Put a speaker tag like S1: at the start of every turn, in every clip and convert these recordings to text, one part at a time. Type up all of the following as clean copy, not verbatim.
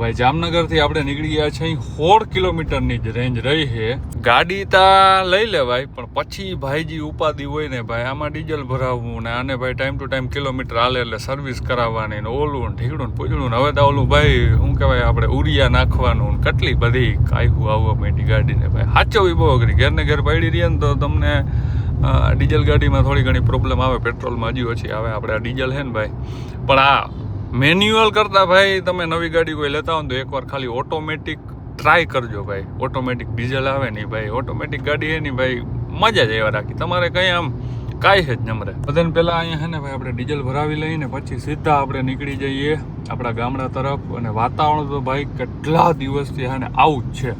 S1: ભાઈ જામનગર થી આપણે નીકળી ગયા છે 16 કિલોમીટરની જ રેન્જ રહી છે. ગાડી તા લઈ લેવાય પણ પછી ભાઈજી ઉપાધિ હોય ને ભાઈ, આમાં ડીઝલ ભરાવવું ને આને ભાઈ ટાઈમ ટુ ટાઈમ કિલોમીટર હાલે એટલે સર્વિસ કરાવવાની ને ઓલું ઢીકડું પૂજડું ને હવે તો ઓલું ભાઈ શું કહેવાય આપણે ઉરિયા નાખવાનું ને કેટલી બધી કાયહું આવવા માંડી ગાડીને ભાઈ. સાચવવી બહુ અઘરી, ઘેર ને ઘેર પડી રહીએ ને તો તમને ડીઝલ ગાડીમાં થોડી ઘણી પ્રોબ્લેમ આવે, પેટ્રોલમાં હજી ઓછી આવે. આપણે આ ડીઝલ છે ને ભાઈ, પણ આ મેન્યુઅલ કરતા ભાઈ તમે નવી ગાડી કોઈ લેતા હો તો એકવાર ખાલી ઓટોમેટિક ટ્રાય કરજો ભાઈ. ઓટોમેટિક ડીઝલ આવે ને ભાઈ, ઓટોમેટિક ગાડી છે ને ભાઈ મજા જ એવા રાખી, તમારે કંઈ આમ કાંઈ જ નમરે. બધાને પહેલાં અહીંયા છે ને ભાઈ આપણે ડીઝલ ભરાવી લઈને પછી સીધા આપણે નીકળી જઈએ આપણા ગામડા તરફ. અને વાતાવરણ તો ભાઈ કેટલા દિવસથી છે ને આવું જ છે,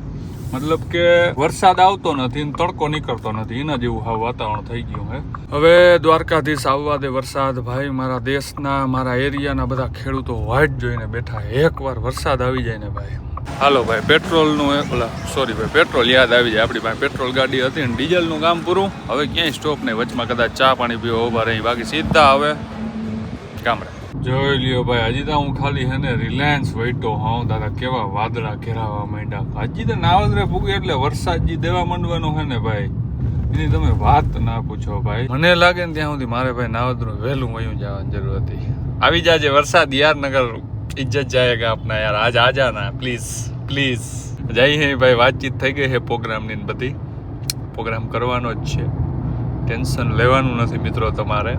S1: મતલબ કે વરસાદ આવતો નથી ને તડકો નીકળતો નથી, એના જેવું હાવ વાતાવરણ થઈ ગયું હે. હવે દ્વારકાધીશ આવવા દે વરસાદ ભાઈ. મારા દેશના મારા એરિયાના બધા ખેડૂતો વાટ જોઈને બેઠા, એકવાર વરસાદ આવી જાય ને ભાઈ. હાલો ભાઈ પેટ્રોલનું પેટ્રોલ યાદ આવી જાય. આપણી પાસે પેટ્રોલ ગાડી હતી ને ડીઝલનું કામ પૂરું. હવે ક્યાંય સ્ટોપ નહીં, વચમાં કદાચ ચા પાણી પીવા ઉભા રહી, બાકી સીધા હવે ગામડે. જોઈ લ્યો ભાઈ, હજી તો હું ખાલી હે ને રિલાયન્સ વૈટો હા દાદા, કેવા વાદળા ઘેરાવા માંડ્યા. હજી તો નાવદરે પૂગે એટલે વરસાદ જે દેવા માંડવાનો હે ને ભાઈ, એની તમે વાત ના પૂછો ભાઈ. મને લાગે ને ત્યાં સુધી મારે ભાઈ નાવદરું વહેલું વયું જવાની જરૂર હતી. આવી જાજે વરસાદ યાર, નગર ઇજ્જત જાયેગા આપના યાર. આજ આ જાના પ્લીઝ પ્લીઝ. જઈ હે ભાઈ, વાતચીત થઈ ગઈ છે પ્રોગ્રામની બધી. પ્રોગ્રામ કરવાનો જ છે, ટેન્શન લેવાનું નથી મિત્રો તમારે.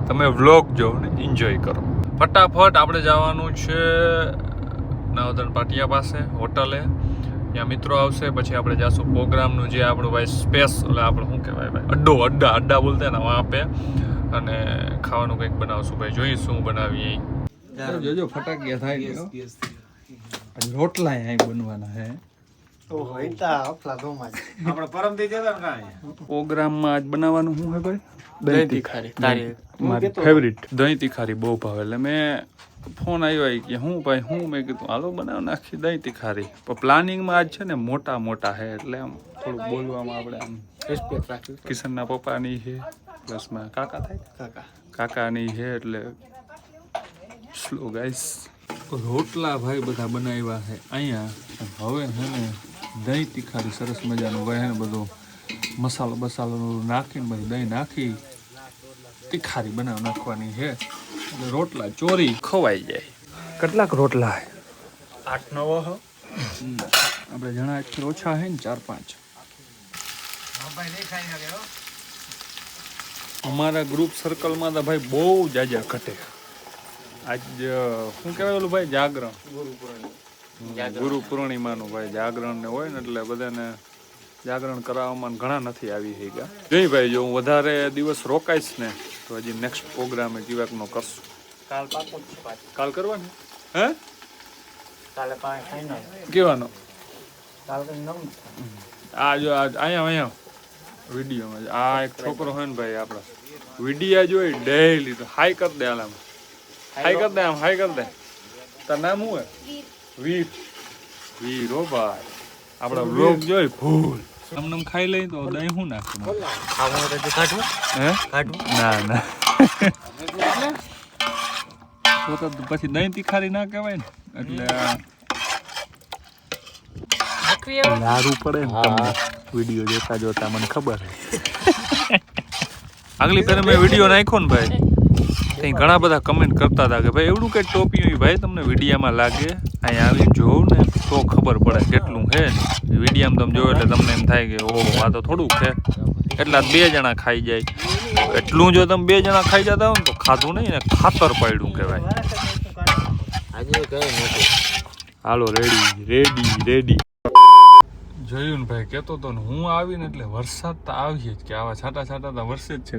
S1: તમે વ્લોગ જો ને એન્જોય કરો. ફટાફટ આપણે જવાનું છે નાવદન પાટિયા પાસે હોટલે, ત્યાં મિત્રો આવશે. પછી આપણે જાશું પ્રોગ્રામનું જે આપણું ભાઈ સ્પેસ, એટલે આપણે શું કહેવાય ભાઈ અડ્ડા બોલતા ને વहाँ पे, અને ખાવાનું કંઈક બનાવશું ભાઈ. જોઈએ શું બનાવીએ. જોજો ફટાકિયા થાય, રોટલા અહીં બનવાના હે. પ્રોગ્રામમાં આજ બનાવવાનું શું હે ભાઈ? દહીં તીખારી. મારી ફેવરિટ દહીં તીખારી બહુ ભાવે, એટલે મેં ફોન આવ્યો કે હું ભાઈ હું, મેં કીધું હાલો બનાવ નાખી દહીં તીખારી. પણ પ્લાનિંગમાં આજ છે ને મોટા હે, એટલે આમ થોડુંક બોલવામાં આપણે આમ રિસ્પેક્ટ રાખ્યું. કિશનના પપ્પાની છે, પ્લસમાં કાકા થાય કાકાની છે, એટલે સ્લો ગાઈસ. રોટલા ભાઈ બધા બનાવ્યા છે અહીંયા. હવે હે ને દહીં તીખારી સરસ મજાનું ભાઈ હે ને બધું મસાલો નાખીને બધું દહીં નાખી તીખારી નાખવાની છે, એટલે રોટલા ચોરી ખવાઈ જાય. કેટલાક રોટલા હે? 8-9. આપણે જણા એટલી ઓછા હે ને 4-5. અમારા ગ્રુપ સર્કલમાં તો ભાઈ બહુ જાજા ઘટે. આજ શું કહેવાય ઓલું ભાઈ જાગરણ, ગુરુ પૂર્ણિમાનું ભાઈ જાગરણ ને હોય ને, એટલે બધાને જાગરણ કરાવવામાં ઘણા નથી આવી થઈ ગયા. જોઈ ભાઈ, જો હું વધારે દિવસ રોકાઈશ ને તો હજી નેક્સ્ટ પ્રોગ્રામ જીવાકનો કરશું. કાલ કરવાનું હે? કાલે કેવાનો? આ જો અહીંયા વિડીયોમાં આ એક છોકરો હોય ને ભાઈ, આપણા વિડીયા જોઈ ડેઈલી તો હાઈ કરી દે. આમ હાઈ કરી દે. તાર નામ શું હે? વીર હો ભાઈ. આપણા વ્લોગ જોઈ ફૂલ નમ ખાઈ લઈ તો દહીં શું નાખું? ના તો પછી દહીં તીખારી ના કહેવાય ને, એટલે લારું પડે ને તમને વિડીયો જોતા મને ખબર છે. આગલી ફેરે મેં વિડીયો નાખ્યો ને ભાઈ, ત્યાં ઘણા બધા કમેન્ટ કરતા હતા કે ભાઈ એવડું કઈ ટોપી હોય ભાઈ તમને વિડીયામાં લાગે, અહીંયા આવીને જોવું ને તો ખબર પડે કેટલું છે ને. વિડીયામાં તમે જોવો એટલે તમને એમ થાય કે ઓહો આ તો થોડુંક છે, એટલા 2 જણા ખાઈ જાય. એટલું જો તમે 2 જણા ખાઈ જતા હો ને તો ખાધું નહીં ને ખાતર પડ્યું કહેવાય. હાલો રેડી. જોયું ને ભાઈ, કેતો તો ને હું આવીને એટલે વરસાદ તો આવીએ જ, કે આવા છાટા તો વરસે જ છે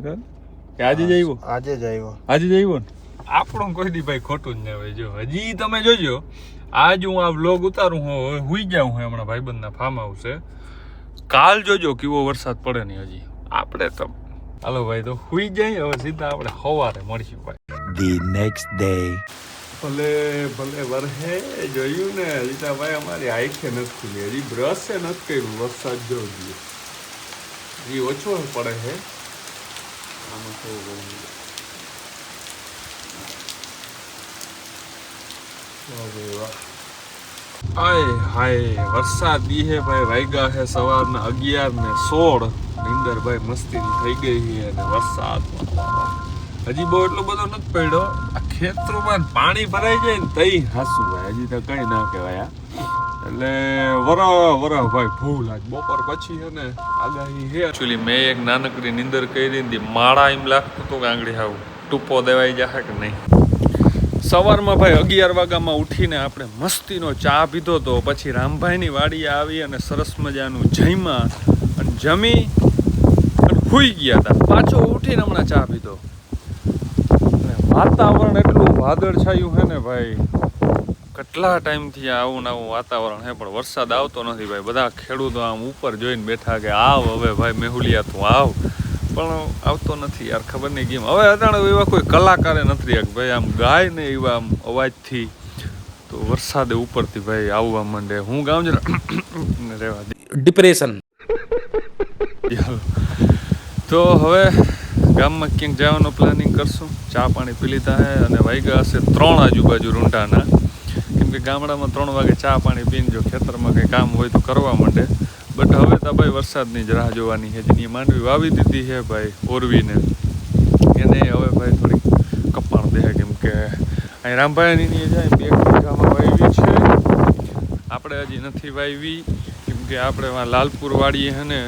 S1: કે આજે જ આવ્યો ને. આપણું કોઈ દી ભાઈ ખોટું જ ન હોય. જો હજી તમે જોજો, આજ હું આ વ્લોગ ઉતારું હુઈ જાઉં હું હમણાં ભાઈબંધના ફાર્મ હાઉસ છે. કાલ જોજો કેવો વરસાદ પડે ને. હજી આપણે તો હાલો ભાઈ તો હુઈ જાય. હવે સીધા આપણે સવારે મળીશું ભાઈ. The next day. ભલે વરહે જોયું ને હજી ભાઈ અમારી આંખે નથી ખુલી, હજી બ્રશે નથી કર્યું. વરસાદ જો હજી ઓછો પડે છે. આમાં કેવું વાહ. આય હાય વરસાદ દી હે ભાઈ. વાગ્યા હે સવારના 11:16. નીંદર ભાઈ મસ્તીની થઈ ગઈ છે અને વરસાદ હજી બહુ એટલો બધો નથી પડ્યો. આ ખેતરોમાં પાણી ભરાઈ જાય ને તઈ હાસું ભાઈ. હજી તો કઈ ના કહેવાય. એટલે વરા ભાઈ ભૂલ આજ બપોર પછી છે ને આગાહી હે. એકચ્યુઅલી મેં એક નાનકડી નીંદર કરી હતી. માળા એમ લાગતું હતું કે આંગળી હાવ ટૂંપો દેવાઈ જશે કે નહીં. સવારમાં ભાઈ 11 વાગ્યામાં ઉઠીને આપણે મસ્તીનો ચા પીધો તો પછી રામભાઈની વાડીએ આવી અને સરસ મજાનું જમ્યા અને જમી અને સૂઈ ગયા હતા. પાછો ઉઠીને હમણાં ચા પીધો. અને વાતાવરણ એટલું વાદળછાયું છે ને ભાઈ. કેટલા ટાઈમથી આવું ને આવું વાતાવરણ છે પણ વરસાદ આવતો નથી ભાઈ. બધા ખેડૂતો આમ ઉપર જોઈને બેઠા કે આવ હવે ભાઈ મેહુલિયા તું આવ, પણ આવતો નથી યાર. ખબર નહીં કેમ. હવે અજાણ એવા કોઈ કલાકારે નથી કે ભાઈ આમ ગાય ને એવા આમ અવાજથી તો વરસાદે ઉપરથી ભાઈ આવવા માંડે. હું ગામ જ રહેવા દે
S2: ડિપ્રેશન.
S1: તો હવે ગામમાં ક્યાંક જવાનું પ્લાનિંગ કરશું. ચા પાણી પી લીધા હે અને વાગ્યા હશે 3 આજુબાજુ રૂંઢાના. કેમ કે ગામડામાં 3 વાગે ચા પાણી પીને જો ખેતરમાં કંઈ કામ હોય તો કરવા માંડે. બટ હવે તો ભાઈ વરસાદની જ રાહ જોવાની છે. જેની માંડવી વાવી દીધી છે ભાઈ ઓરવીને. એને હવે ભાઈ થોડીક કપાણ દે. કેમ કે અહીં રામભાઈની જાય 2 વીઘામાં વાવી છે. આપણે હજી નથી વાવી. કેમ કે આપણે લાલપુર વાડીએ છે ને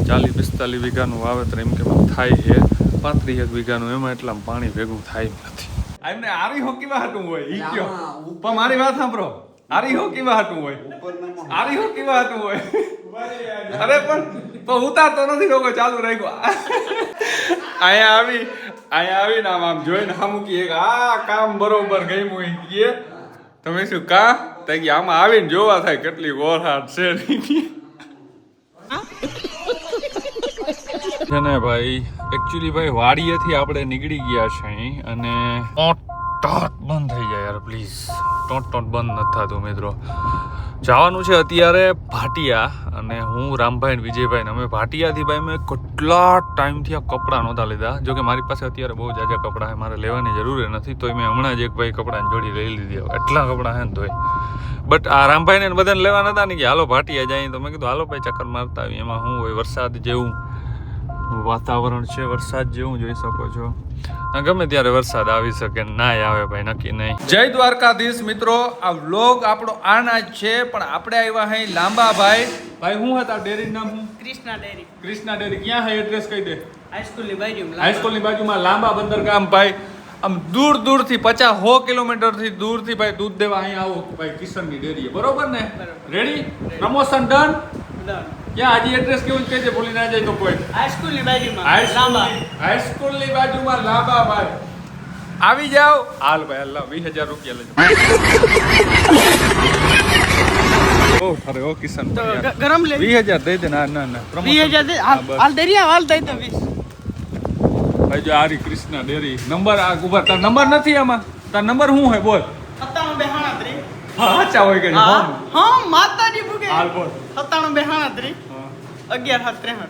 S1: 40-45 વીઘાનું વાવેતર એમ કે થાય છે. 35 વીઘાનું એમાં એટલામાં પાણી ભેગું થાય નથી. એમને આરી હોકી વાહતું હોય ઈ કયો. પણ મારી વાત સાંભળો. આરી હોકી વાહતું હોય. આરી હોકી વાહતું હોય. અરે પણ ઉતારતો નથી લોકો ચાલુ રાખ્યો. અહીંયા આવીને આમ જોઈને મૂકી આ કામ બરોબર ગયું હોય કે તમે શું કા તઈ આમાં આવીને જોવા થાય કેટલી વોરહાટ છે ને ભાઈ. એકચ્યુઅલી ભાઈ વાડીએથી આપણે નીકળી ગયા છે અને ટોટ બંધ થઈ જાય યાર પ્લીઝ. ટોટ બંધ નથી થતું મિત્રો. જવાનું છે અત્યારે ભાટિયા અને હું રામભાઈ વિજયભાઈ અમે ભાટિયાથી ભાઈ મેં કેટલા ટાઈમથી આ કપડાં નહોતા લીધા. જોકે મારી પાસે અત્યારે બહુ જાજા કપડાં છે, મારે લેવાની જરૂર નથી. તો મેં હમણાં જ એક ભાઈ કપડાની જોડી લઈ લીધી. એટલા કપડાં છે ને તોય. બટ આ રામભાઈને બધાને લેવા નતા ને કે હાલો ભાટિયા જાય. તો મેં કીધું હાલો ભાઈ ચક્કર મારતા આવી. એમાં શું હોય વરસાદ જેવું વાતાવરણ છે, વરસાદ જેવું જોઈ શકો છો. ગમે ત્યારે વરસાદ આવી શકે ના આવે ભાઈ નક્કી નહીં. જય દ્વારકાધીશ મિત્રો. આ વ્લોગ આપણો આના જ છે પણ આપણે આવ્યા હે લાંબા ભાઈ. ભાઈ શું હતા ડેરી નામ? શું?
S3: કૃષ્ણા ડેરી.
S1: કૃષ્ણા ડેરી ક્યાં હે? એડ્રેસ કહી દે.
S3: હાઈસ્કૂલની બાજુમાં.
S1: હાઈસ્કૂલની બાજુમાં લાંબા બંદરગામ ભાઈ. આમ દૂરથી 50-100 કિલોમીટરથી દૂરથી ભાઈ દૂધ દેવા અહીં આવો ભાઈ કિશનની ડેરીએ. બરોબર ને? રેડી? Promotion done? ક્યાં હજી એડ્રેસ કેવું કહી દે ભૂલી ના જાય તો કોઈ.
S3: હાઈસ્કૂલની બાજુમાં.
S1: હાઈસ્કૂલની બાજુમાં લાંબા ભાઈ. આવી જાઓ. હાલ ભાઈ હાલ 20,000 રૂપિયા લેજો. ઓ અરે ઓ કિશન
S3: તો ગરમ લે.
S1: 20,000 દઈ દે. ના
S3: 20,000 દે. હાલ દે હાલ દઈ દે 20.
S1: ભાઈ જો આરી કૃષ્ણા ડેરી નંબર આ ઉપર તાર નંબર નથી આમાં. તાર નંબર શું હે બોલ?
S3: 97
S1: હા સાચા હોય કે
S3: હા માતાજી ભૂગે.
S1: હાલ બોલ.
S3: 97 11 63.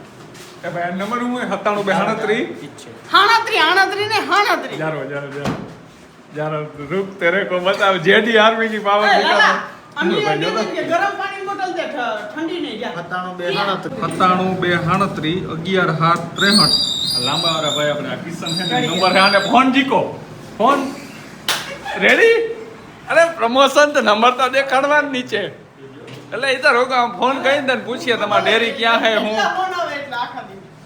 S1: એ ભાઈ નંબર હું 97
S3: હાણાત્રી ને હાણાત્રી.
S1: જારો રૂપ તેરે કો બતાવ. જેડી આર્મી की पावर दिखा.
S3: ગરમ પાણી બોટલ દે ઠંડી નહીં જા.
S1: 97 11 63. લાંબા વાળા ભાઈ આપણે આ કિશન છે ને નંબર છે આને ફોન જીકો. Phone ready? અરે પ્રમોશન તો નંબર તો દેખાડવા જ નીચે. એટલે એ તો રોકા ફોન કરી દે પૂછીએ તમારી ડેરી ક્યાં છે. હું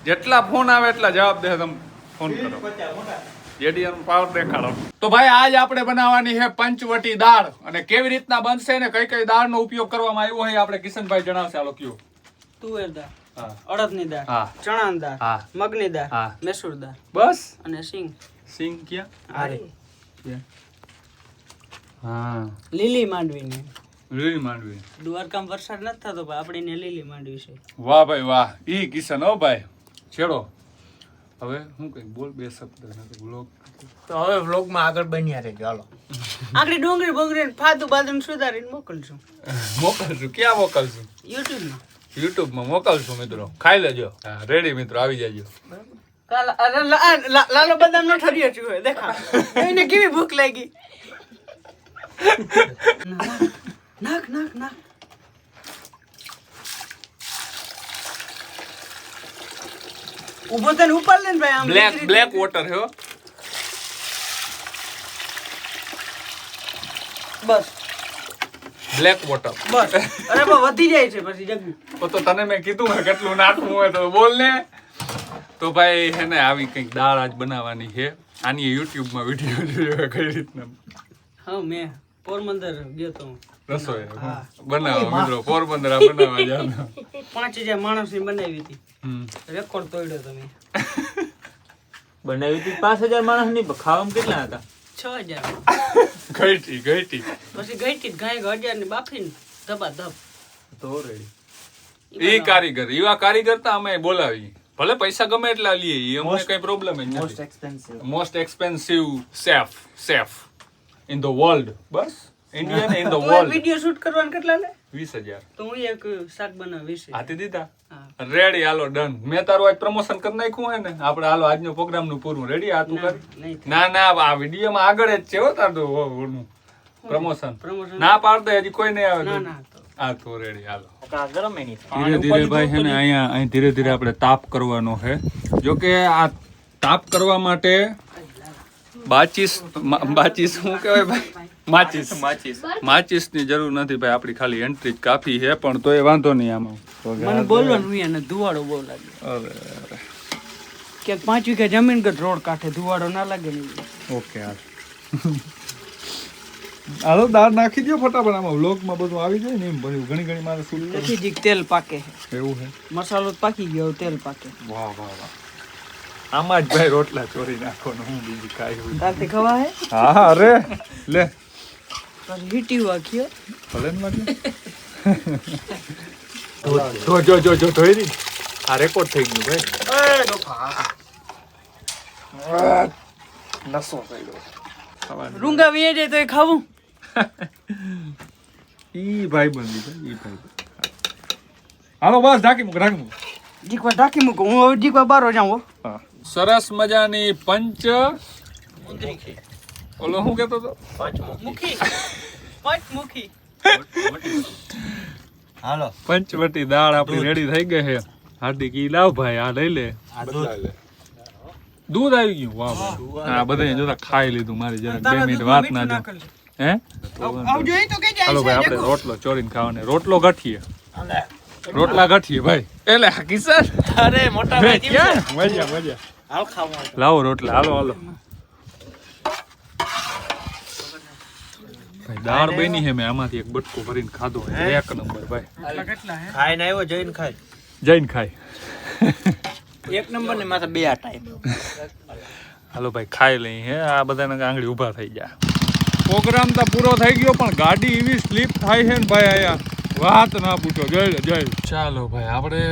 S1: જેટલા ફોન આવે એટલા જવાબ દે. તમે ફોન કરો જેડીઆર પાવર દેખાડો. તો ભાઈ આજ આપણે બનાવવાની છે પંચવટી દાળ. અને કેવી રીતના બનશે ને કઈ દાળનો ઉપયોગ કરવામાં આવ્યો હોય આપણે કિશનભાઈ જણાવશે. આલો કયો?
S3: તુવેર દાળ, અડદની દાળ,
S1: હા,
S3: ચણાની દાળ,
S1: હા,
S3: મગની દાળ,
S1: હા,
S3: મસૂર દાળ
S1: બસ.
S3: અને સિંગ.
S1: સિંગ ક્યાં?
S3: આરે
S1: હા
S3: લીલી માંડવીની.
S1: લીલી માંડવી.
S3: દ્વારકામાં વરસાદ નથી થતો પણ આપણી લીલી માંડવી છે.
S1: વાહ ભાઈ વાહ. ઈ કિશન હો ભાઈ. છેડો હવે હું કઈ બોલ 2 શબ્દ વ્લોગ.
S2: તો હવે વ્લોગમાં આગળ બન્યા રહેજો. હાલો
S3: આગળ ડુંગળી બોંગળી ફાદુ બાદુ સુધારીને મોકલશું.
S1: મોકલશું. ક્યાં મોકલશું?
S3: યુટ્યુબમાં.
S1: યુટ્યુબમાં મોકલશું મિત્રો. ખાઈ લેજો. હા રેડી મિત્રો આવી જાજો.
S3: લાલો બદામ નો ઠરિયો છું દેખા એને કેવી ભૂખ લાગી.
S2: નાખ નાખ નાખ. ઊભો થઈને ઉપાડ લે ને ભાઈ આમ.
S1: બ્લેક વોટર હે હો.
S2: બસ
S1: બ્લેક વોટર.
S2: બસ. અરે બા વધી જાય છે પછી જગ્ગુ.
S1: તો તને મેં કીધું ને કેટલું નાખવું હોય તો બોલ ને. તો ભાઈ હે ને આવી કંઈક દાળ આજ બનાવવાની છે. આની YouTube માં વિડીયો જોયો કઈ રીતના
S2: હા મેં પોરબંદર ગયો તો
S1: રસોઈ
S2: હા.
S1: બનાવો મિત્રો પોરબંદર આ બનાવવા જાવ.
S2: 5000 માણસની બનાવી હતી.
S1: હમ.
S2: રેકોર્ડ તોડ્યો તમે.
S4: બનાવી હતી 5000 માણસ ની ખાવામાં કેટલા હતા
S2: 6000.
S1: ગઈટી
S2: પછી ગઈ હતી ગાય 1000 ની બાફીને ધબા ધબ.
S4: તો રેડી
S1: ઈ કારીગર ઈવા કારીગર તા અમે બોલાવી ભલે પૈસા ગમે એટલા લઈએ ઈ અમને કઈ પ્રોબ્લેમ જ
S4: મોસ્ટ
S1: નથી.
S4: Expensive
S1: most expensive chef in the world. Bus Indian in the
S2: તું
S1: world.
S2: વિડિયો શૂટ કરવાનું કેટલા લે?
S1: 20000
S2: તો હું એક શાક બનાવીશ.
S1: હાથી દીધા
S2: હા.
S1: રેડી હાલો ડન. મેં તારું આજ પ્રમોશન કરી નાખ્યું હે ને આપણે હાલો આજનો પ્રોગ્રામ નું પૂરું રેડી આ તું
S2: ના,
S1: કરી
S2: નહીં થાય.
S1: ના ના આ વિડીયો માં આગળ જ છે હો તારું પ્રમોશન
S2: Promotion.
S1: ના પાડતો હજી કોઈ નહીં આવે
S2: ના
S1: તો.
S2: ના તો
S1: આ તો રેડી હાલો
S4: ગરમ એની
S1: ધીરે ધીરે ભાઈ છે ને અહીં ધીરે ધીરે આપણે તાપ કરવાનો છે જો કે આ તાપ કરવા માટે બાચીસ શું કહેવાય ભાઈ માચીસ ની જરૂર નથી ભાઈ આપણી ખાલી એન્ટ્રી જ કાફી છે પણ તો એ વાંધો નહીં આમાં
S2: મને બોલવાનું અહીંયા ધુવાડો બહુ લાગે.
S1: અરે
S2: ક્યાંક 5 વીઘા જમીન કે રોડ કાંઠે ધુવાડો ના લાગે ને.
S1: ઓકે હાલો દાળ નાખી દો ફટાફટ આમાં વ્લોગમાં બધું આવી જાય ને એમ બધું ઘણી ઘણી મારે શું
S2: નથી જીક તેલ પાકે છે.
S1: એવું છે
S2: મસાલો તો પાકી ગયો તેલ પાકે.
S1: વાહ વાહ વાહ આમાં જ ભાઈ રોટલા ચોરી નાખવાનું હું બીજું કાંઈ હોય.
S2: રાતે ખવા હે
S1: હા અરે લે
S2: પછી હીટી વાગ્યો.
S1: ભલે ને વાગે જો ધોઈ દી આ રેકોર્ડ થઈ ગયું ભાઈ નસો થઈ ગયો
S2: રૂંગા વીએ જાય તો એ ખાવું.
S1: ઈ ભાઈ બંધી હાલો બસ ઢાંકી મૂક
S2: જીકવા ઢાંકી મૂકો હું હવે જીકવા બારો જાઉં હો.
S1: સરસ મજાની પંચ ઓલો શું કેતો તો
S2: મુખી પંચમુખી.
S4: હાલો
S1: પંચવટી દાળ આપણી રેડી થઈ ગઈ છે હાર્દિક ઈ લાવ ભાઈ આ લઈ લે દૂધ આવી ગયું વાહ વાહ આ બધા જોતા ખાઈ લીધું મારી જરા 2 મિનિટ વાત ના જો હે
S2: આવજો એ તો કે જાય
S1: હાલો ભાઈ આપણે રોટલો ચોરીને ખાવાનો રોટલો ગઠીએ રોટલા ગઠીએ ભાઈ એટલે કિશન
S4: અરે મોટા
S1: ભાઈ ક્યાં મજા
S4: હાલ ખાવા
S1: લાવો રોટલા હાલો ભાઈ દાળ બની છે મેં આમાંથી એક બટકો ભરીને ખાધો એક નંબર ભાઈ
S2: કેટલા હે?
S4: ખાઈને આવ્યો જઈને ખાય
S1: જઈને ખાય
S4: એક નંબર ને માથે બે આ ટાઈમ
S1: હાલો ભાઈ ખાઈ લઈ હે આ બધાને આંગળી ઊભા થઈ ગયા પ્રોગ્રામ તો પૂરો થઈ ગયો પણ ગાડી એવી સ્લીપ થાય છે ને ભાઈ આયા વાત ના પૂછો જય ચાલો ભાઈ આપણે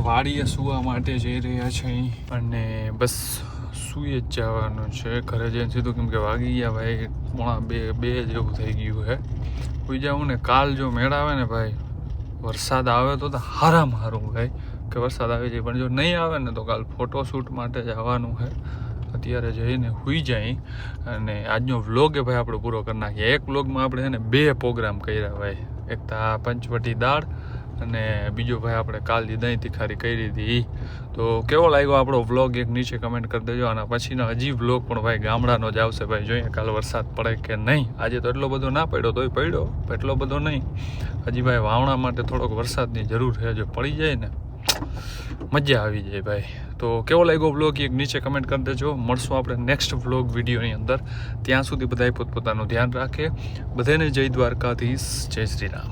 S1: વાડીએ સુવા માટે જઈ રહ્યા છીએ અને બસ સુઈ જ જવાનું છે ઘરે જઈને સીધું કેમ કે વાગી ગયા ભાઈ 1:30 જેવું થઈ ગયું છે સુઈ જાઉં ને કાલ જો મેળ આવે ને ભાઈ વરસાદ આવે તો હારામાં હારું ભાઈ કે વરસાદ આવી જાય પણ જો નહીં આવે ને તો કાલ ફોટોશૂટ માટે જવાનું છે અત્યારે જઈને સુઈ જાય અને આજનો વ્લોગ એ ભાઈ આપણે પૂરો કરી નાખીએ એક વ્લોગમાં આપણે છે ને 2 પ્રોગ્રામ કર્યા ભાઈ એક તો આ પંચવટી દાળ અને બીજો ભાઈ આપણે કાલની દહીં તીખારી કરી હતી તો કેવો લાગ્યો આપણો વ્લોગ એક નીચે કમેન્ટ કરી દેજો અને પછીનો હજી વ્લોગ પણ ભાઈ ગામડાનો જ આવશે ભાઈ જોઈએ કાલ વરસાદ પડે કે નહીં આજે તો એટલો બધો ના પડ્યો તોય પડ્યો એટલો બધો નહીં હજી ભાઈ વાવણા માટે થોડોક વરસાદની જરૂર છે જો પડી જાય ને મજા આવી જાય ભાઈ તો કેવો લાગ્યો વ્લોગ એક નીચે કમેન્ટ કરી દેજો મળશું આપણે નેક્સ્ટ વ્લોગ વિડીયોની અંદર ત્યાં સુધી બધાએ પોતપોતાનું ધ્યાન રાખે બધાને જય દ્વારકાધીશ જય શ્રી રામ